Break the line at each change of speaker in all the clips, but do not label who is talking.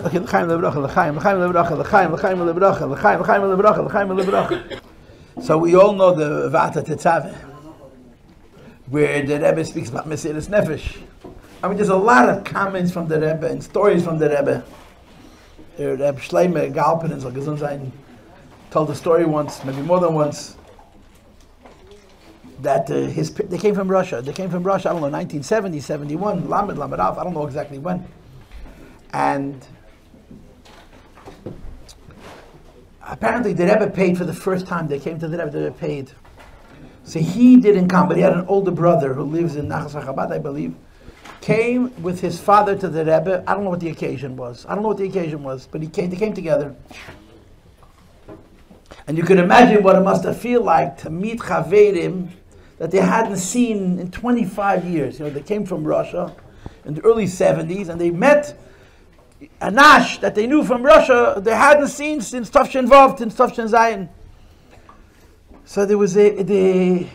Okay, l'chaim lebracha, l'chaim lebracha, l'chaim lebracha, l'chaim lebracha. So we all know the Vata Tetzaveh, where the Rebbe speaks about Mesiras Nefesh. I mean, there's a lot of comments from the Rebbe and stories from the Rebbe. Rebbe Shleimer Galpin and Gesund sein told a story once, maybe more than once, that they came from Russia. I don't know, 1970, 71, Lamed Av, I don't know exactly when. And apparently the Rebbe paid for the first time they came to the Rebbe, the Rebbe paid. So he didn't come, but he had an older brother who lives in Nachas HaChabad, I believe, came with his father to the Rebbe. I don't know what the occasion was, but they came together. And you can imagine what it must have felt like to meet Chaverim that they hadn't seen in 25 years. You know, they came from Russia in the early 70s, and they met Anash that they knew from Russia they hadn't seen since Tafshin Vav, since Tafshin Zayin. So there was the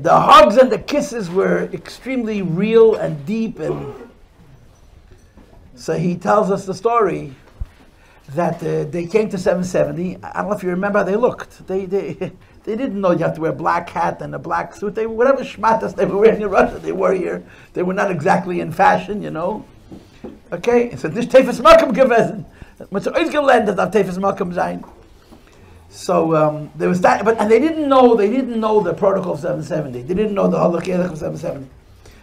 hugs and the kisses were extremely real and deep, and so he tells us the story that they came to 770. I don't know if you remember how they looked. They didn't know you have to wear a black hat and a black suit. They whatever shmatas they were wearing in Russia, they were here. They were not exactly in fashion, you know. Okay, so this tefes makam gewesen. Man so ausgelernt that tefes makam sein. So there was that, and they didn't know the protocol of 770. They didn't know the halakha of 770.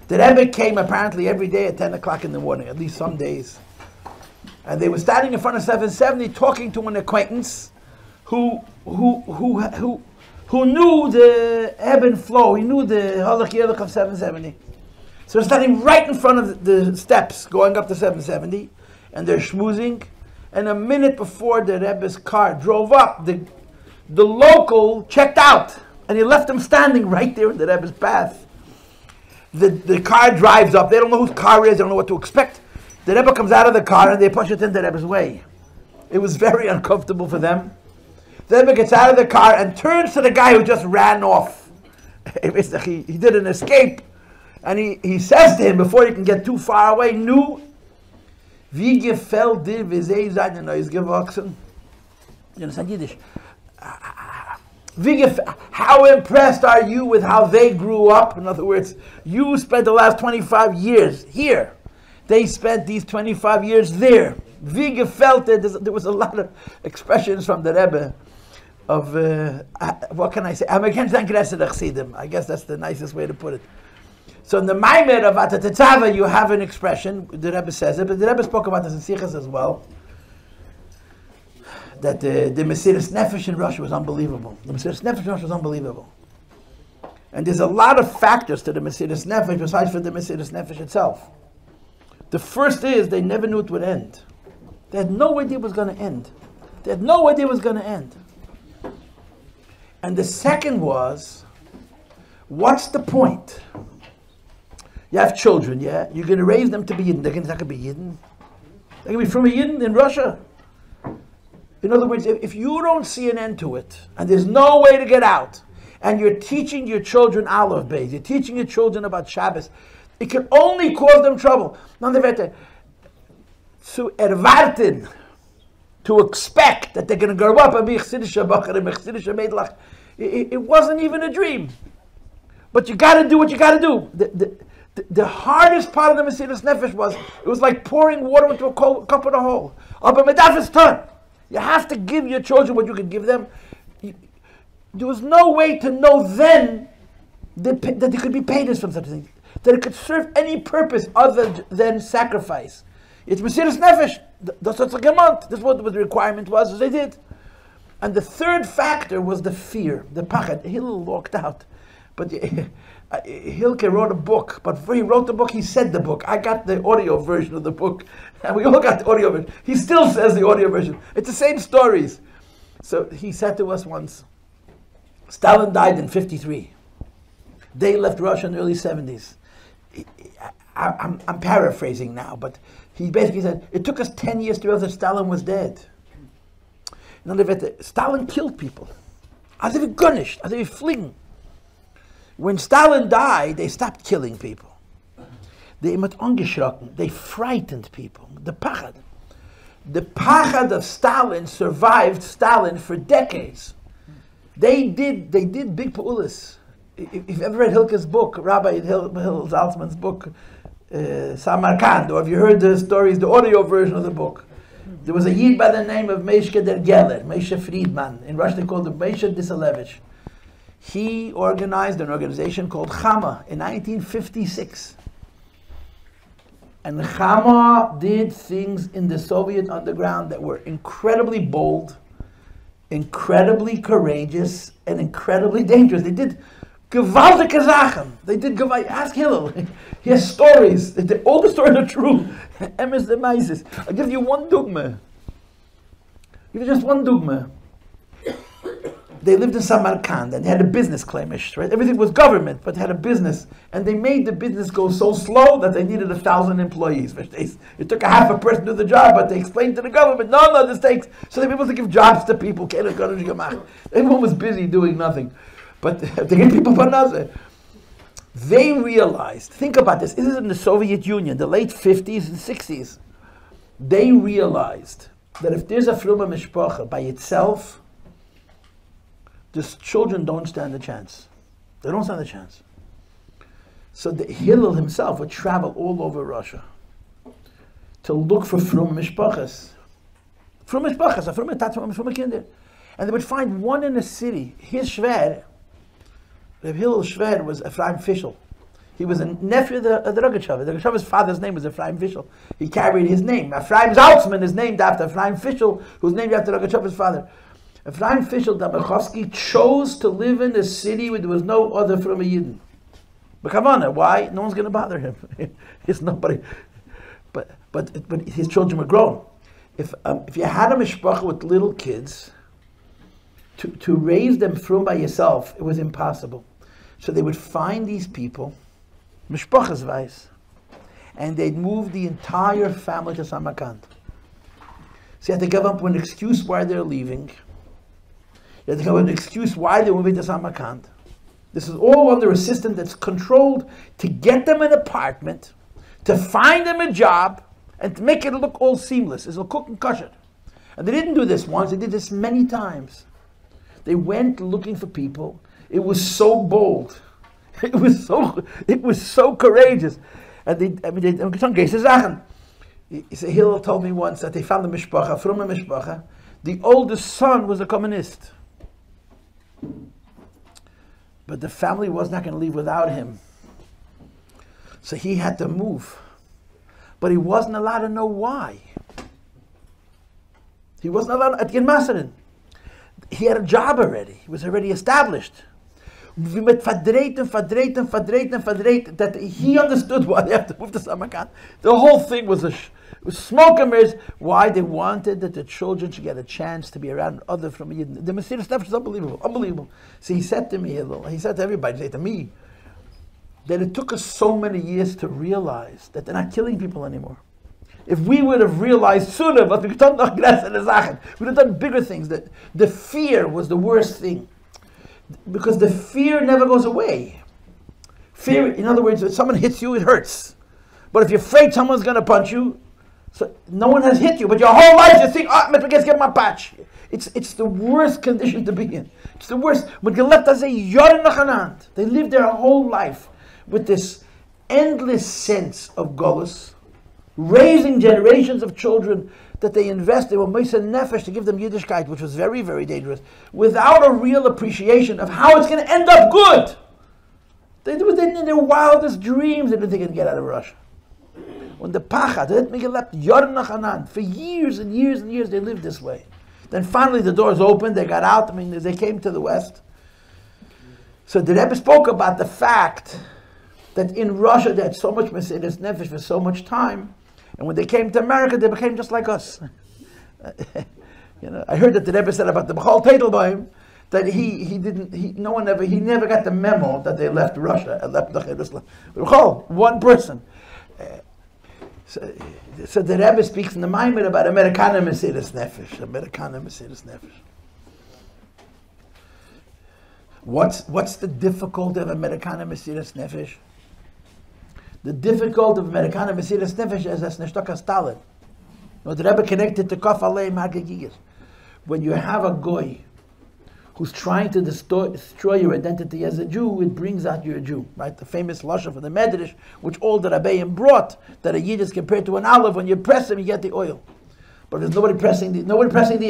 The Rebbe came apparently every day at 10 o'clock in the morning, at least some days. And they were standing in front of 770 talking to an acquaintance who knew the ebb and flow. He knew the halakha of 770. So they're standing right in front of the steps going up to 770, and they're schmoozing. And a minute before the Rebbe's car drove up, the local checked out, and he left them standing right there in the Rebbe's path. The car drives up. They don't know whose car it is. They don't know what to expect. The Rebbe comes out of the car, and they push it in the Rebbe's way. It was very uncomfortable for them. The Rebbe gets out of the car and turns to the guy who just ran off. He did an escape. And he says to him, before he can get too far away, Nu, wie gefällt dir, wie sie seid Neues gewachsen? You understand Yiddish? How impressed are you with how they grew up? In other words, you spent the last 25 years here. They spent these 25 years there. Wie gefällt dir? There was a lot of expressions from the Rebbe of, what can I say? I guess that's the nicest way to put it. So in the Maimer of Vata Tetzaveh, you have an expression, the Rebbe says it, but the Rebbe spoke about this in Sichas as well, that the Mesiras Nefesh in Russia was unbelievable. The Mesiras Nefesh in Russia was unbelievable. And there's a lot of factors to the Mesiras Nefesh besides for the Mesiras Nefesh itself. The first is they never knew it would end. They had no idea it was going to end. And the second was, what's the point? You have children, yeah? You're going to raise them to be Yidden. They're not going to be Yidden. They're going to be from a Yidden in Russia. In other words, if you don't see an end to it, and there's no way to get out, and you're teaching your children Aleph Beis, you're teaching your children about Shabbos, it can only cause them trouble. To erwarten, to expect that they're going to grow up and be Chassidische Bacher and Chassidische Meidlach, it wasn't even a dream. But you got to do what you got to do. The hardest part of the Mesiras Nefesh was like pouring water into a cup in a hole. But medaf turn. You have to give your children what you can give them. There was no way to know then that they could be paid from such a thing, that it could serve any purpose other than sacrifice. It's Mesiras Nefesh. That's what's a gemont. This is what the requirement was, as they did. And the third factor was the fear, the pachad. Hillel walked out. But Hilke wrote a book, but before he wrote the book, he said the book. I got the audio version of the book, and we all got the audio version. He still says the audio version. It's the same stories. So he said to us once, Stalin died in 1953. They left Russia in the early 1970s. I'm paraphrasing now, but he basically said, it took us 10 years to realize that Stalin was dead. In other words, Stalin killed people. As if he gunished, as if he fling. When Stalin died, they stopped killing people. They frightened people. The pachad. The pachad of Stalin survived Stalin for decades. They did big pa'ulas. If you've ever read Hilke's book, Rabbi Hil Zaltzman's book, Samarkand, or have you heard the stories, the audio version of the book? There was a Yid by the name of Meshke der Geller, Moshe Friedman. In Russian they called him Moshe Disalevich. He organized an organization called Chama in 1956. And Chama did things in the Soviet underground that were incredibly bold, incredibly courageous, and incredibly dangerous. They did gewaltige Sachen. They did ask Hillel. He has stories. All the stories are true. Emes the Meises. I'll give you one dogma. Give you just one dogma. They lived in Samarkand and they had a business claimish, right? Everything was government, but had a business. And they made the business go so slow that they needed 1,000 employees. It took a half a person to do the job, but they explained to the government, no, this takes. So they were able to give jobs to people. Everyone was busy doing nothing. But to get people panazeh. They realized, think about this is in the Soviet Union, the late 50s and 60s. They realized that if there's a fruma mishpacha by itself, the children don't stand a chance. They don't stand a chance. So the Hillel himself would travel all over Russia to look for fruma mishpachas. Fruma mishpachas, fruma tatzma, fruma kinder. And they would find one in a city. His shver, Reb Hillel's shver was Ephraim Fischel. He was a nephew of the Rogatchover. The Rogatchover's father's name was Ephraim Fischel. He carried his name. Ephraim Zaltzman is named after Ephraim Fischel, who's named after Rogatchover's father. Ephraim Fischel Dabachovsky chose to live in a city where there was no other from a Yidden. But come on, why? No one's going to bother him. It's nobody. But his children were grown. If you had a mishpacha with little kids, to raise them from by yourself, it was impossible. So they would find these people, mishpachas weiß, and they'd move the entire family to Samarkand. So you have to give up an excuse why they're leaving. You have to give up an excuse why they're moving to Samarkand. This is all under a system that's controlled to get them an apartment, to find them a job, and to make it look all seamless. It's a cook and kosher. And they didn't do this once, they did this many times. They went looking for people. It was so bold. It was so courageous. And Hillel told me once that they found a mishpacha, from a mishpacha. The oldest son was a communist. But the family was not going to leave without him. So he had to move. But he wasn't allowed to know why. He wasn't allowed at Masarin. He had a job already. He was already established. That he understood why they have to move to Samarkand. The whole thing was smoke and mirrors. Why they wanted that the children should get a chance to be around other from Yidden. The Mesiras Nefesh is unbelievable. So he said to me, he said to everybody, he said to me, that it took us so many years to realize that they're not killing people anymore. If we would have realized sooner, but we would have done bigger things. That the fear was the worst thing. Because the fear never goes away. Fear, in other words, if someone hits you, it hurts. But if you're afraid someone's going to punch you, so no one has hit you, but your whole life you think, I'm going to get my patch. It's the worst condition to be in. It's the worst. They live their whole life with this endless sense of golus, raising generations of children that they invest in Mesiras Nefesh to give them Yiddishkeit, which was very, very dangerous, without a real appreciation of how it's going to end up good. They did it in their wildest dreams. They didn't think they'd get out of Russia. When the Pachad, for years and years and years, they lived this way. Then finally the doors opened, they got out, they came to the West. So the Rebbe spoke about the fact that in Russia they had so much Mesiras Nefesh for so much time, and when they came to America, they became just like us. I heard that the Rebbe said about the B'chol Teitelbaum that he never got the memo that they left Russia and left Jerusalem. One person. So the Rebbe speaks in the Maimer about Americana Mesiras Nefesh. What's the difficulty of Americana Mesiras Nefesh? The difficulty of Americana Mesiras Nefesh is as Neshtaka Stalin. The Rebbe connected to Kaf Alei Magagigis. When you have a goy who's trying to destroy your identity as a Jew, it brings out you're a Jew, right? The famous lashon from the Medrash, which all the Rabbeim brought, that a Yid is compared to an olive. When you press him, you get the oil. But there's nobody pressing the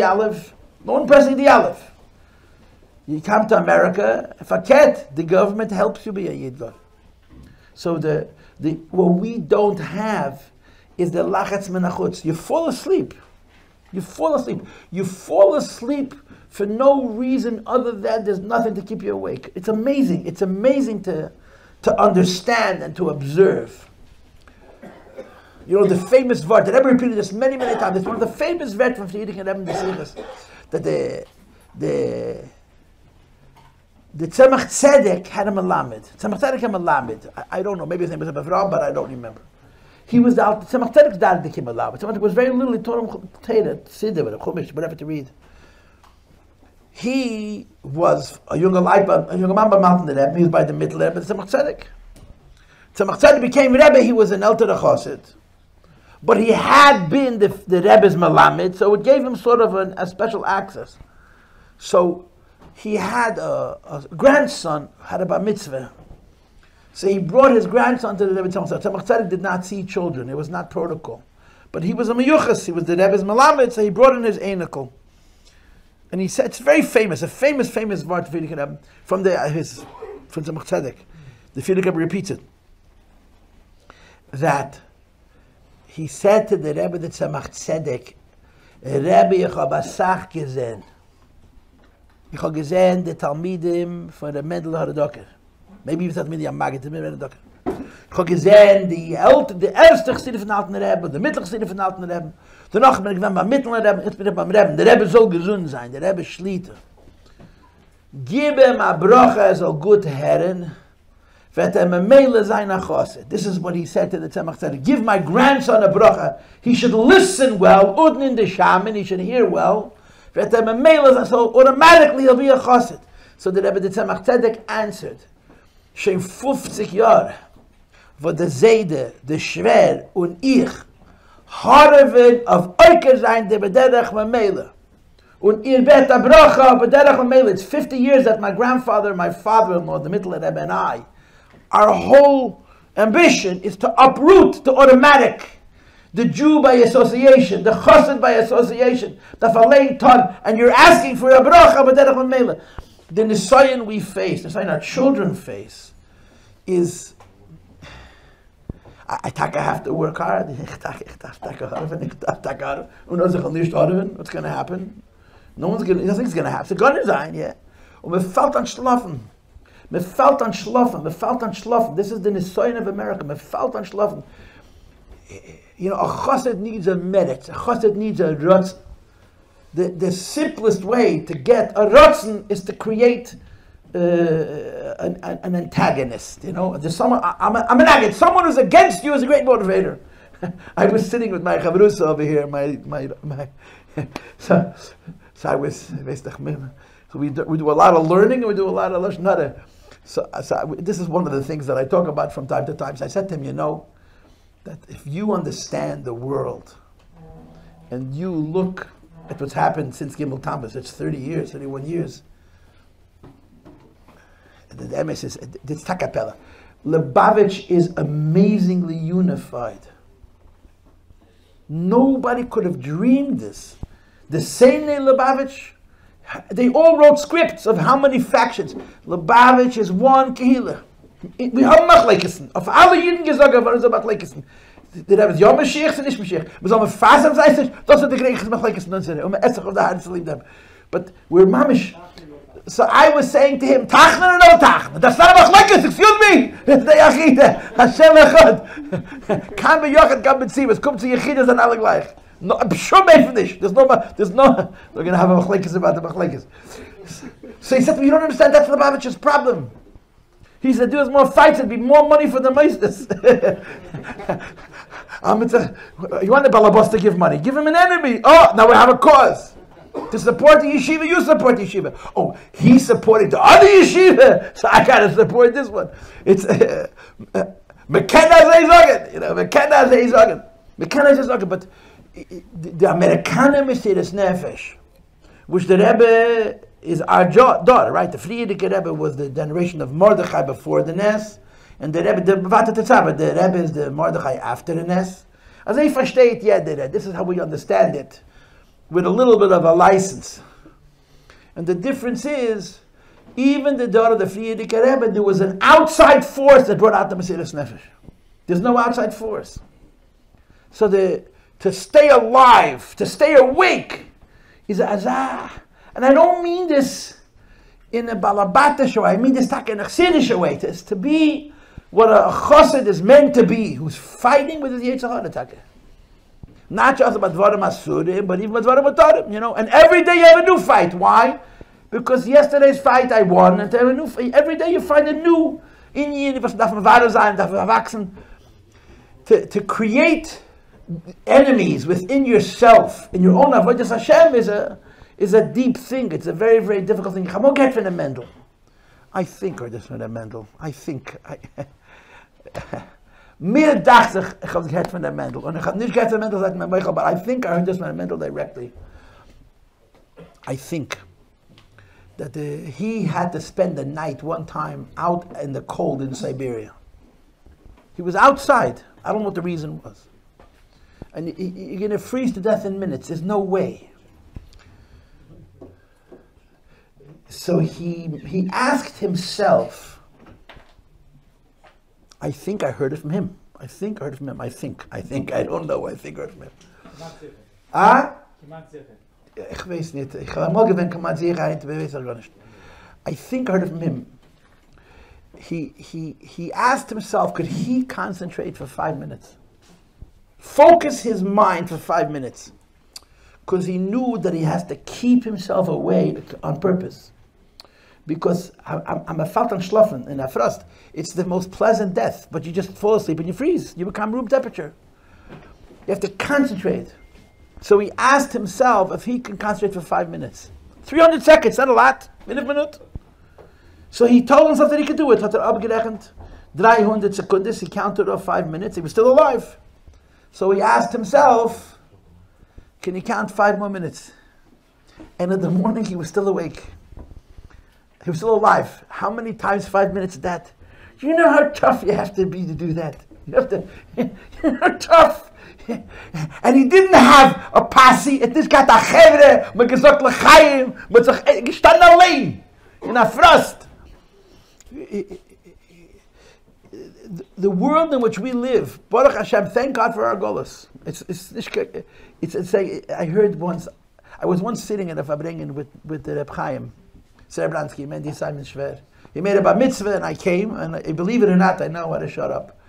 olive. No one pressing the olive. You come to America, the government helps you be a Yid. So what we don't have is the lachatz menachutz. You fall asleep. You fall asleep for no reason other than there's nothing to keep you awake. It's amazing. It's amazing to understand and to observe. You know, the famous vart, that I've repeated this many, many times. It's one of the famous vart from Friedrich and Rebbe Mesiras, that the Tzemach Tzedek had a Melamed. Tzemach Tzedek had a Melamed. I don't know, maybe his name was Avraham, but I don't remember. He was the Tzemach Tzedek's dad became a Melamed. Tzemach Tzedek was very little, he taught him Teda, Siddur, with a Chumash, whatever to read. He was a younger man by Mountain Rebbe, he was by the middle Rebbe, Tzemach Tzedek. Tzemach Tzedek became Rebbe, he was an Elter Chassid. But he had been the Rebbe's Melamed, so it gave him sort of a special access. So he had a grandson, had a bar mitzvah. So he brought his grandson to the Rebbe Tzemach Tzedek. Tzemach Tzedek did not see children, it was not protocol. But he was a meyuchas, he was the Rebbe's Melamed, so he brought in his einikel. And he said, it's very famous, a famous word from Tzemach Tzedek. The Friedrich Rebbe repeats it. That he said to the Rebbe, the Tzemach Tzedek, Rebbe, ich hab a Sach gesehen. Ich hab gesehen, the Talmidim von der Mendel Haradoker. Maybe he was not Midi Amagit, the Mendel Haradoker. Ich hab gesehen, the erste Chassidin von Alten Rebbe, the mittlere Chassidin von Alten Rebbe. Danach bin ich dann beim mittleren Rebbe, jetzt bin ich beim Rebbe. Der Rebbe soll gesund sein, der Rebbe schlitter. Gib ihm a Bracha, soll gut herren, this is what he said to the Tzemach Tzedek. Give my grandson a bracha. He should listen well. Uden in the shaman. He should hear well. So automatically he'll be a chassid. So the Rebbe the Tzemach Tzedek answered, Shem 50 Jahre, wo der Seide, der Schwer und ich harven auf Euker sein, der bederach mamela. Und ihr bet a bracha bederach mamela. It's 50 years that my grandfather, my father-in-law, the middle Rebbe, and I, our whole ambition is to uproot the automatic, the Jew by association, the chassid by association, the falei ton, and you're asking for a bracha b'derech mamela. The nisayon we face, the nisayon our children face, is I have to work hard. What's going to happen? Nothing's going to happen. It's going to sein, yeah. Und wir fällt an schlafen. Me felt on schlafen. This is the nisayon of America. Me felt on schlafen. You know, a chassid needs a merit. A chassid needs a ratzon. The simplest way to get a ratzon is to create an antagonist. You know, there's someone. I'm an agit. Someone who's against you is a great motivator. I was sitting with my chavrusa over here. So I was. So we do a lot of learning and we do a lot of lashon. So this is one of the things that I talk about from time to time. So I said to him, you know, that if you understand the world and you look at what's happened since Gimel Tammuz, it's 30 years, 31 years. The MS is, it's Takapella. Lubavitch is amazingly unified. Nobody could have dreamed this. The Seinei Lubavitch, they all wrote scripts of how many factions. Lubavitch is one kehillah. We have Machlekesen. Auf alle Juden gesagt, was ist Machlekesen? Der Rebbe ist ja Mashiach, sie nicht Mashiach. Wir sollen fast am Seite, das sind die Griechen Machlekesen. Und wir essen auf der Hand zu lieben them. But we're mamish. So I was saying to him, Tachnen or no Tachnen? That's not a Machlekes, excuse me! It's the Yachide. Hashem Echad. Kann be Yochad, kann be Tzivas. Kommt zu Yachide, sind alle gleich. No, I'm sure made for this. There's no, we're going to have a machlekes about the machlekes. So he said, you don't understand, that's the Lubavitch's problem. He said, there's more fights, it'd be more money for the meisters. You want the balabos to give money? Give him an enemy. Oh, now we have a cause. To support the yeshiva, you support the yeshiva. Oh, he's supporting the other yeshiva, so I gotta support this one. It's McKenna Zeizagen, you know, McKenna Zeizagen. McKenna Zeizagen, but the Amerikaner Mesiras Nefesh, which the Rebbe is our daughter, right? The Friedrich Rebbe was the generation of Mordechai before the Nes, and the Rebbe, the Rebbe is the Mordechai after the Nes. As I versteht jeder, this is how we understand it, with a little bit of a license. And the difference is, even the daughter of the Friedrich Rebbe, there was an outside force that brought out the Mesiras Nefesh. There's no outside force. So to stay alive, to stay awake, is a azah. And I don't mean this in a balabatish way, I mean this in a chassidische way, to be what a chassid is meant to be, who's fighting with his Yetzer Hara. Not just about dvarim asurim, but even about dvarim mutarim, you know. And every day you have a new fight. Why? Because yesterday's fight I won, and every day you find a new inyan, to create enemies within yourself, in your own avodas Hashem is a deep thing. It's a very, very difficult thing. I won't get from the Mendel. I think, or this from the Mendel. I think. Mir dacht ich habe gehört von der Mendel. Und ich habe nicht gehört von der Mendel seit meinem Michael, but I think I heard this from the Mendel directly. I think that he had to spend the night one time out in the cold in Siberia. He was outside. I don't know what the reason was. And you're going to freeze to death in minutes. There's no way. So he asked himself, I think I heard it from him. I think I heard it from him. I think. I don't know. I think I heard it from him. Ich weiß nicht. Ich habe mal gewinnt, kann sicher, ich weiß gar nicht. I think I heard it from him. He asked himself, could he concentrate for 5 minutes? Focus his mind for 5 minutes. Because he knew that he has to keep himself awake on purpose. Because I'm a falt and schlafen in a frost. It's the most pleasant death, but you just fall asleep and you freeze. You become room temperature. You have to concentrate. So he asked himself if he can concentrate for 5 minutes. 300 seconds, not a lot. Minute. So he told himself that he could do it. Hat abgerechnet 300 seconds. He counted off 5 minutes. He was still alive. So he asked himself, can he count 5 more minutes? And in the morning he was still awake. He was still alive. How many times 5 minutes is that? You know how tough you have to be to do that. You have to, you know how tough. And he didn't have a passi. It is got a chevre. Man gesagt l'chaim. Man sagt gestanden allein in a frost. The world in which we live, Baruch Hashem, thank God for our golas. I heard once, I was once sitting in a Farbrengen with the Reb Chaim. Serebransky, Mendy Simon Schwer. He made a bar mitzvah and I came, and believe it or not, I know how to shut up.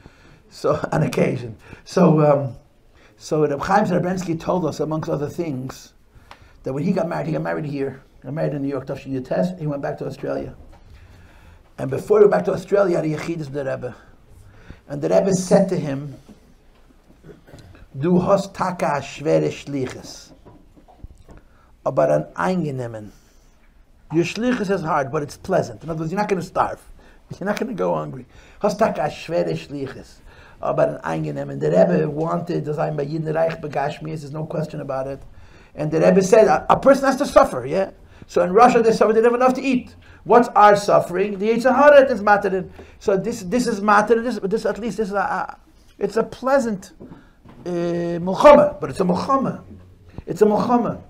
So, on occasion. So Reb Chaim Serebransky told us, amongst other things, that when he got married here. He got married in New York, Tafshin Yutes, he went back to Australia. And before he went back to Australia, he had a yechidus with the Rebbe. And the Rebbe said to him, Du hast taka schwere Schliches, aber an eingenehmen. Your shlichus is hard, but it's pleasant. In other words, you're not going to starve. You're not going to go hungry. Hast taka schwere Schliches, aber an eingenehmen. The Rebbe wanted to say, by Yidin Reich begashmias, there's no question about it. And the Rebbe said, a person has to suffer, yeah? So in Russia, they suffer, they don't have enough to eat. What's our suffering? The Yetzer Hara is mattered. So this is mattered. This at least it's a pleasant mulchama, but it's a mulchama. It's a mulchama.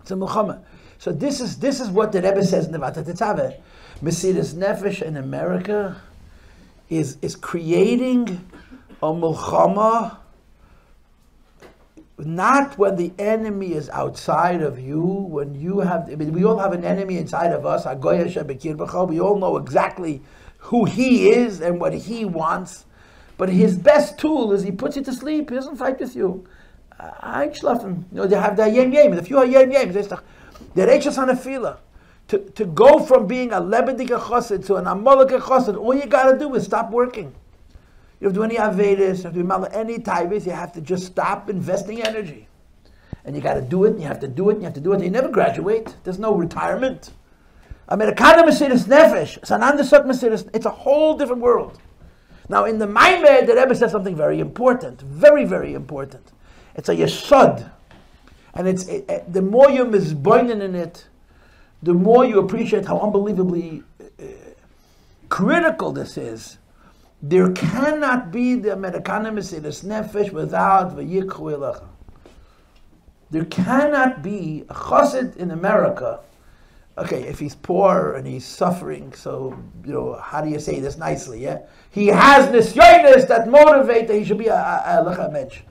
It's a mulchama. So this is what the Rebbe says in the Vatat Tetzaveh. Mesiras Nefesh in America is creating a mulchama. Not when the enemy is outside of you, when you have, we all have an enemy inside of us, we all know exactly who he is and what he wants, but his best tool is he puts you to sleep, he doesn't fight with you. Einschlafen, they have the yem, if you are yem, the Reichas on a fila. To go from being a lebendiger chassid to an amalek chassid, all you got to do is stop working. You have to do any Avedis, you have to do any Taibis, you have to just stop investing energy. And you got to do it, and you have to do it, and you have to do it, and you never graduate. There's no retirement. I mean, Mesiras Nefesh, it's a whole different world. Now, in the Maimed, the Rebbe says something very important, very, very important. It's a yesod. And the more you're misboinen in it, the more you appreciate how unbelievably critical this is. There cannot be the Mesiras Nefesh without v'yikchu elecha. There cannot be a chassid in America. Okay, if he's poor and he's suffering, so, how do you say this nicely, yeah? He has nisyonis that motivate that he should be a lecha mensch.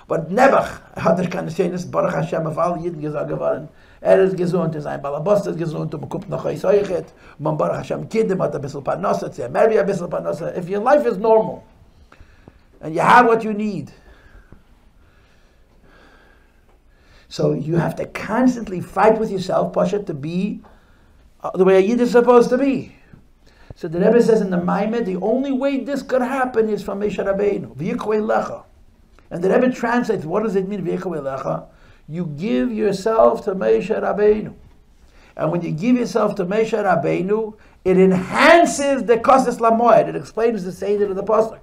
But Nebuch hat keine nisyonis, Baruch Hashem, auf alle Jiden gesagt geworden, ist gesund, sein Balabos ist gesund, man kommt noch ein Seuchet, man Baruch Hashem Kinder hat ein bisschen Parnasse, maybe ein bisschen Parnasse. If your life is normal, and you have what you need, so you have to constantly fight with yourself, Pasha, to be the way a Yid is supposed to be. So the Rebbe says in the Maimed, the only way this could happen is from Moshe Rabbeinu, v'yikhu elecha. And the Rebbe translates, what does it mean, v'yikhu elecha? You give yourself to Moshe Rabbeinu. And when you give yourself to Moshe Rabbeinu, it enhances the kosas lamoed. It explains the Seder of the Pasuk.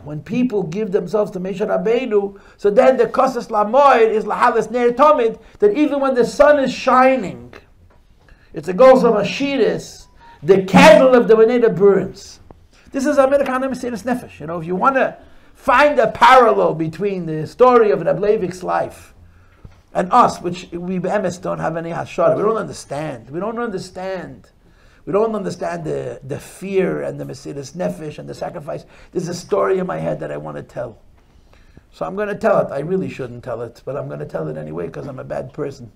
When people give themselves to Moshe Rabbeinu, so then the kosas lamoed is lahalas ner tomid, that even when the sun is shining, it's a goal of Ashiris, the candle of the Veneda burns. This is American Mesiras Nefesh. If you want to find a parallel between the story of reb Levik's life and us, which we be'emes don't have any hashara, we don't understand. We don't understand the fear and the Mesiras Nefesh and the sacrifice. There's a story in my head that I want to tell. So I'm going to tell it. I really shouldn't tell it, but I'm going to tell it anyway because I'm a bad person.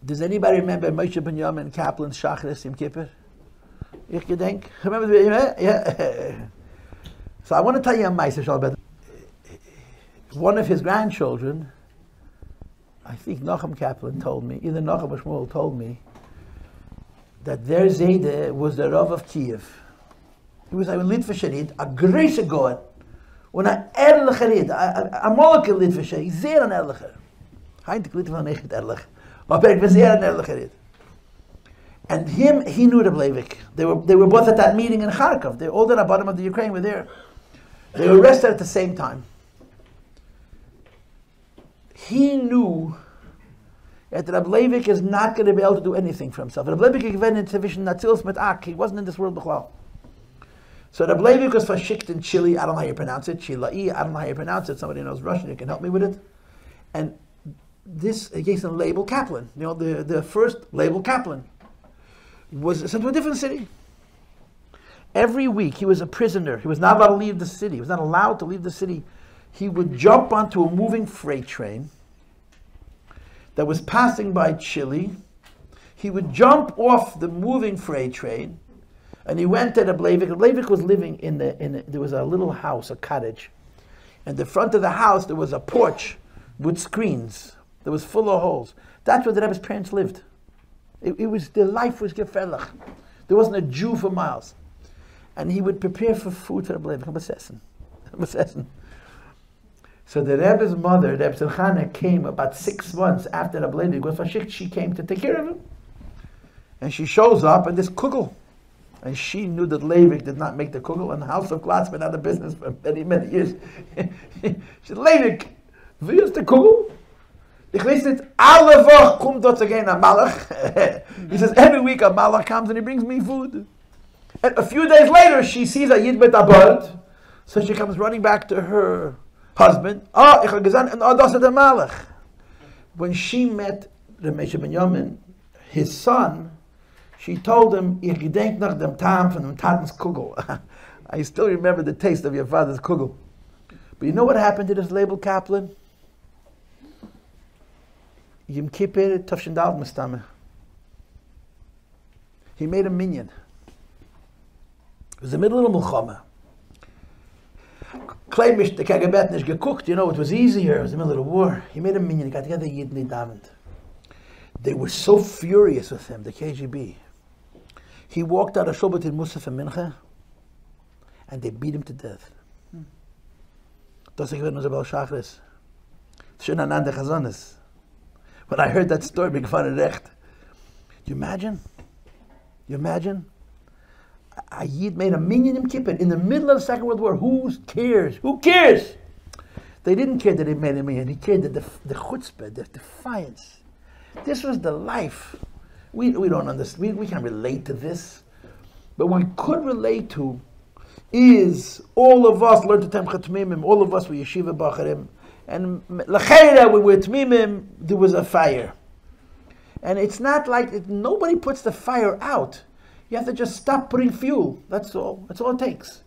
Does anybody remember Moshe Benjamin Kaplan's Shachris Yom Kippur? Ich gedenk. Remember? Yeah. So I want to tell you a ma'aser about one of his grandchildren. I think Nachum Kaplan told me, either Nachum or Shmuel told me, that their Zayde was the Rav of Kiev. He was a Litvisharid, a Grace God, when a Erlicherid, a Moleke Litvisharid, sehr an Erlicher. Heintig Litvisharid nicht Erlich. Aber was sehr an Erlicherid. And he knew reb Levik. They were both at that meeting in Kharkov. All the Rabbanim of the Ukraine were there. They were arrested at the same time. He knew that reb Levik is not going to be able to do anything for himself. Reb Levik given in Tzivish Natzils mit Ak. He wasn't in this world b'chlal. So reb Levik was verschickt in Chile. I don't know how you pronounce it. Chile. I don't know how you pronounce it. Somebody knows Russian. You can help me with it. And this Jason Label Kaplan, the first Label Kaplan, was sent to a different city. Every week he was a prisoner. He was not allowed to leave the city. He was not allowed to leave the city. He would jump onto a moving freight train that was passing by Chile. He would jump off the moving freight train, and he went to reb Levik. Reb Levik was living there was a little house, a cottage. And the front of the house, there was a porch with screens that was full of holes. That's where the Rebbe's parents lived. Their life was gefährlich. There wasn't a Jew for miles. And he would prepare for food for the Rebbe. I'm assessing. So the Rebbe's mother, Reb Simchana, came about 6 months after the Rebbe was verschickt. She came to take care of him. And she shows up in this kugel. And she knew that Levik did not make the kugel, and the house of Glatz been out of business for many, many years. She said, Levik, wie ist der Kugel? Ich weiß nicht, alle Woche kommt dort again a Malach. He says, every week a Malach comes and he brings me food. And a few days later, she sees a Yid mit a bird. So she comes running back to her husband. Ich habe gesagt, das ist der Malach. When she met the Moshe Benjamin, his son, she told him, ich gedenk nach dem Taam von dem Tatens Kugel. I still remember the taste of your father's Kugel. But you know what happened to this Label Kaplan? Yom Kippur, Tafshendal Mustame. He made a minyan. It was the middle of the Milchama. Kleimish, the Kagabet, nicht gekocht, it was easier. It was the middle of the war. He made a minyan. He got together Yid and Davened. They were so furious with him, the KGB. He walked out of Shulbat in Musaf and Mincha, and they beat him to death. Das ich unser Bel Shachris. Schön an der Chazonis. When I heard that story, bin gefahren recht. You imagine? You imagine? A Yid made a minyan in Kippur in the middle of the Second World War. Who cares? Who cares? They didn't care that he made a minyan. He cared that the chutzpah, the defiance. This was the life. We don't understand. We can't relate to this. But what we could relate to is all of us learned to Temcha Tmimim. All of us were yeshiva bacharim. And l'cheira, we were Tmimim, there was a fire. And it's not like nobody puts the fire out. You have to just stop putting fuel. That's all. That's all it takes.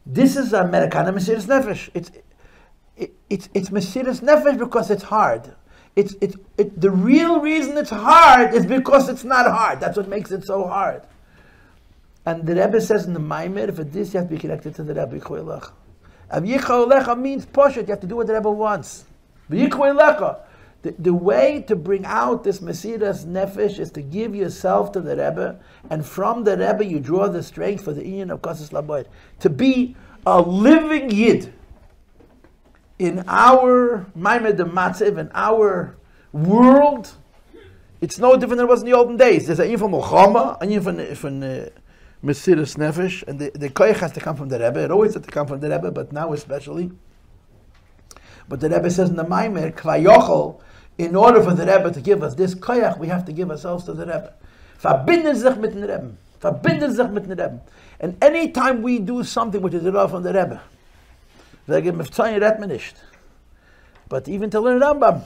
This is Americana Mesiras Nefesh. It's Mesiras Nefesh because it's hard. The real reason it's hard is because it's not hard. That's what makes it so hard. And the Rebbe says in the Maimer, for this you have to be connected to the Rebbe. Yichol Lecha means push it. You have to do what the Rebbe wants. The way to bring out this Mesiras Nefesh is to give yourself to the Rebbe, and from the Rebbe you draw the strength for the union of Kosas Laboid. To be a living Yid in our Maimed de Matzev, in our world, it's no different than it was in the olden days. There's a yin from Mulchama, a yin from Mesiras Nefesh, and the koyach has to come from the Rebbe. It always has to come from the Rebbe, but now especially. But the Rebbe says in the Maimer, Kvayochel, in order for the Rebbe to give us this koyach, we have to give ourselves to the Rebbe. Verbinden sich mit dem Rebbe. Verbinden sich mit dem Rebbe. And any time we do something which is derived from the Rebbe, wegen Mifzayin redt man nicht. But even to learn Rambam,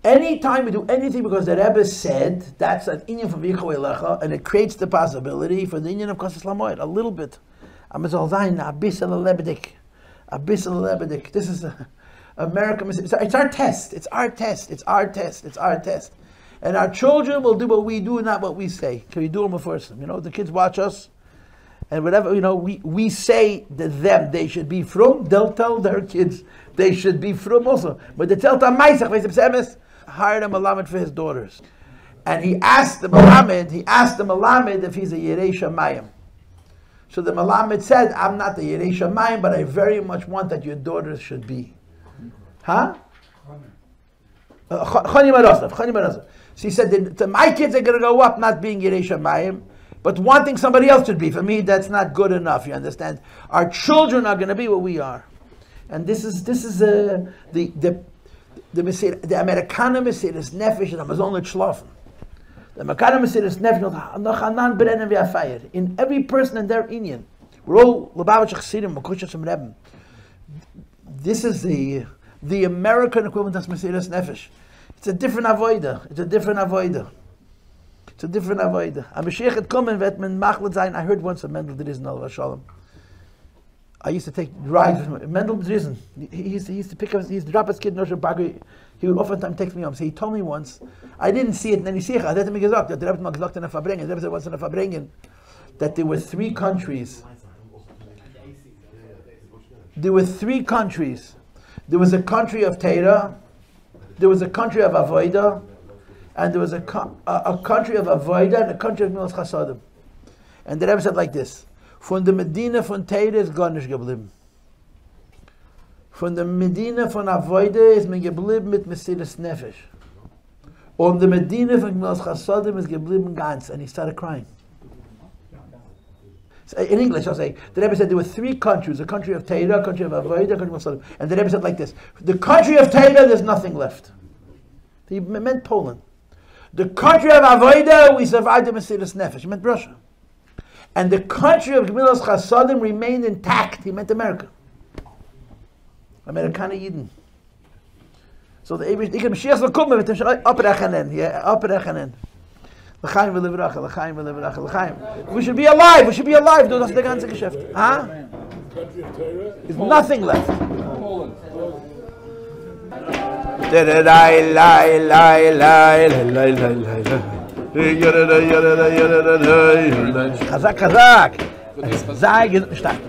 anytime we do anything because the Rebbe said, that's an inyan from Yichol Elecha, and it creates the possibility for the inyan of Kosas Lamoid, a little bit. Amazal Zayin, Abis al-Lebedik. Abis al-Lebedik. This is America. It's our test. It's our test. It's our test. It's our test. And our children will do what we do, not what we say. Can we do them first? You know, the kids watch us, and whatever, you know, we say to them they should be from, they'll tell their kids they should be from also. But they tell them, hired a Malamed for his daughters. And he asked the Malamed if he's a Yerei Shamayim. So the Malamed said, I'm not the Yerei Shamayim, but I very much want that your daughters should be. Huh? Chani Marosov. So he said, my kids are going to go up not being Yerei Shamayim, but wanting somebody else to be. For me, that's not good enough, you understand? Our children are going to be what we are. And this is the Amerikaner Mesiras Nefesh, the Amazon Schlafen. The Amerikaner Mesiras Nefesh, noch anan brennen wie a fire. In every person in their Indian. We're all Lubavitch Chassidim, Makushas and Rebbe. This is the American equivalent of Mesiras Nefesh. It's a different avoida. It's a different avoida. A Mashiach had come and Machlet Zayin. I heard once of Mendel Drizzen, Alav Shalom. I used to take rides with Mendel Drizzen. He used to pick up, he used to drop his kid in Rosh Hashanah. He would oftentimes text me home. So he told me once, I didn't see it in any Sikha. I didn't make it up. That there was in a Farbrengen, that there were three countries. There were three countries. There was a country of Torah, there was a country of Avodah, and there was a country of Avodah and a country of Milas Chasadim. And the Rebbe said like this: von der Medina von Torah ist gar nicht geblieben. Von der Medina von Avodah ist man geblieben mit Mesiras Nefesh. Und der Medina von Milas Chasadim ist geblieben ganz. And he started crying. So in English, I'll say, the Rebbe said there were three countries: a country of Torah, a country of Avodah, a country of Chasadim. And the Rebbe said like this: the country of Torah, there's nothing left. He meant Poland. The country of Avodah, we survived the Mesiras Nefesh. He meant Russia. And the country of Gemilas Chasadim remained intact. He meant America. Amerikaner Yidden. So the Mashiach will come with him. Uprechenen. Yeah, uprechenen. L'chaim v'levracha, l'chaim v'levracha, l'chaim. We should be alive. We should be alive. Do das the ganze Geschäft. Huh? There's nothing left. Chazak, chazak. Zag, stark.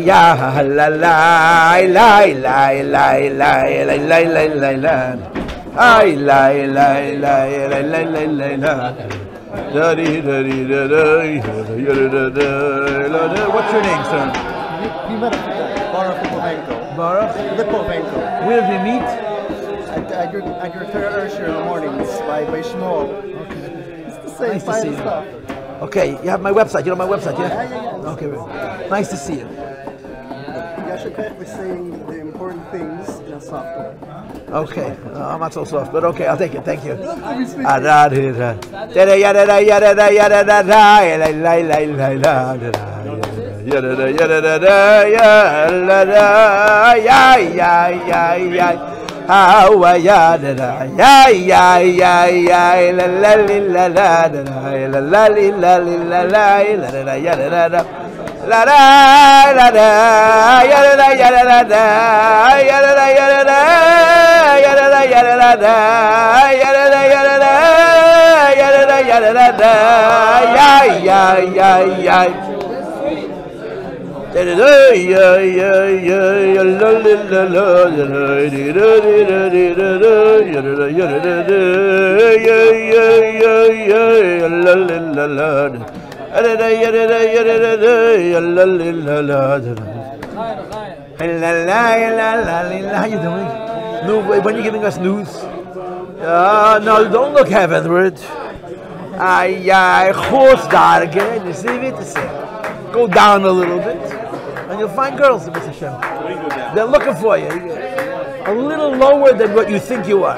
Ya la la la la la la la la. Ay la la la la la la la. What's your name, sir?
Baruch Lipovenko.
Baruch.
Lipovenko.
Where did we meet?
At your third Ursher in the mornings by Shmuel.
Okay.
It's the same
Nice to see you.
stuff.
Okay, you have my website. You know my website, yeah?
Yeah.
Okay, nice to see you.
Yashikech was saying the important things in a soft way.
Okay, I'm not so soft, but okay, I'll take it. Thank you. La da la da ya da da ya da da ya da da ya da da ya da da ya da da ya da da ya da da ya da da ya da da ya da da ya la la la la la how you doing? No, when are you giving us news? No, don't look heavenward. Go down a little bit, and you'll find girls. They're looking for you. A little lower than what you think you are.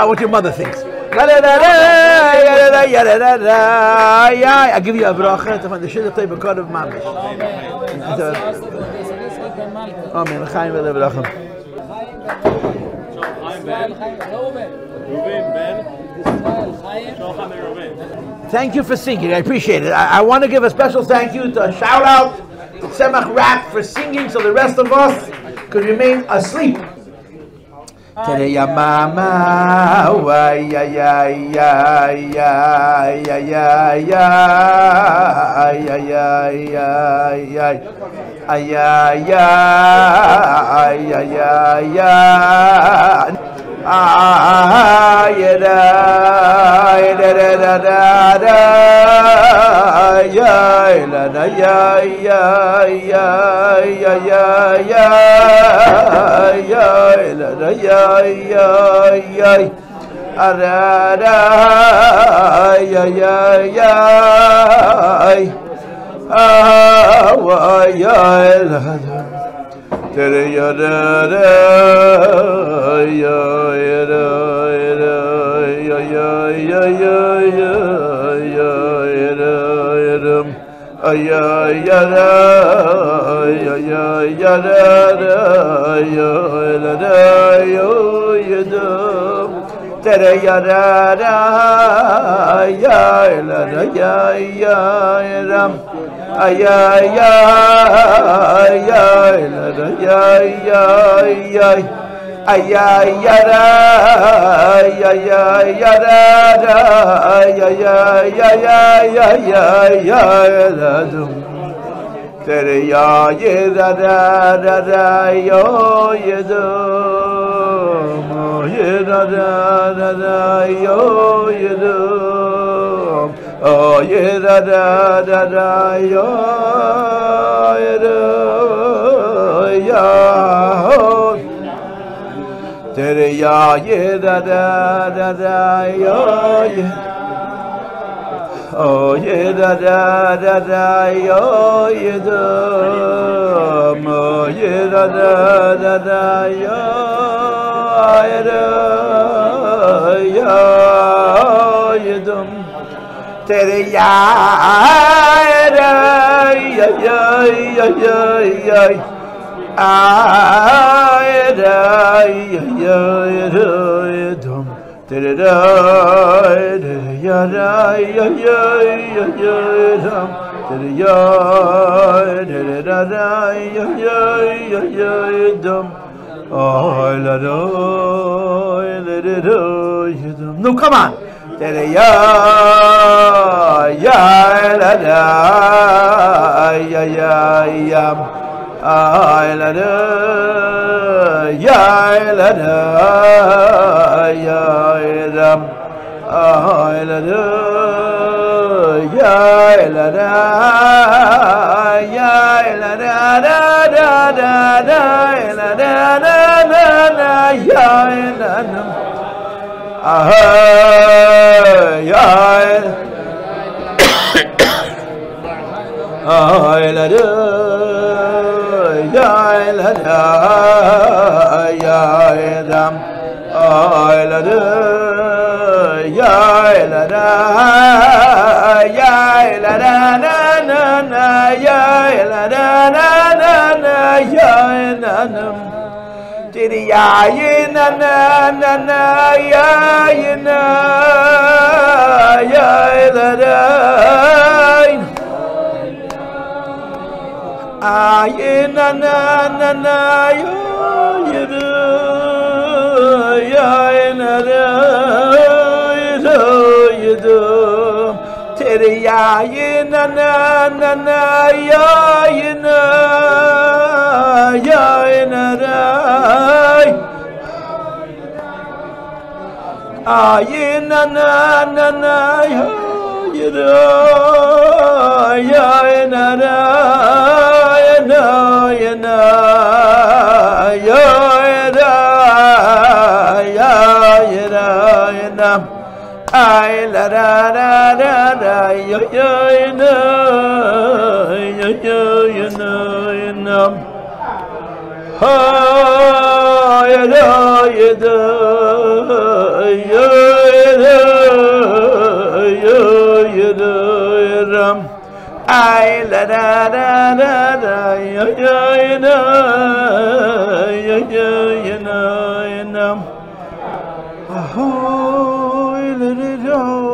What your mother thinks. I give you a bracha to find the shit of the God of Mamish. Amen. Chaim v'le bracha. Thank you for singing. I appreciate it. I want to give a special thank you to a shout out to Tzemach Rap for singing, so the rest of us could remain asleep. Tere ya mama, wa ya ya ya ya ya ya ya ya ya ya ya ya ya ya No, come on. Oh,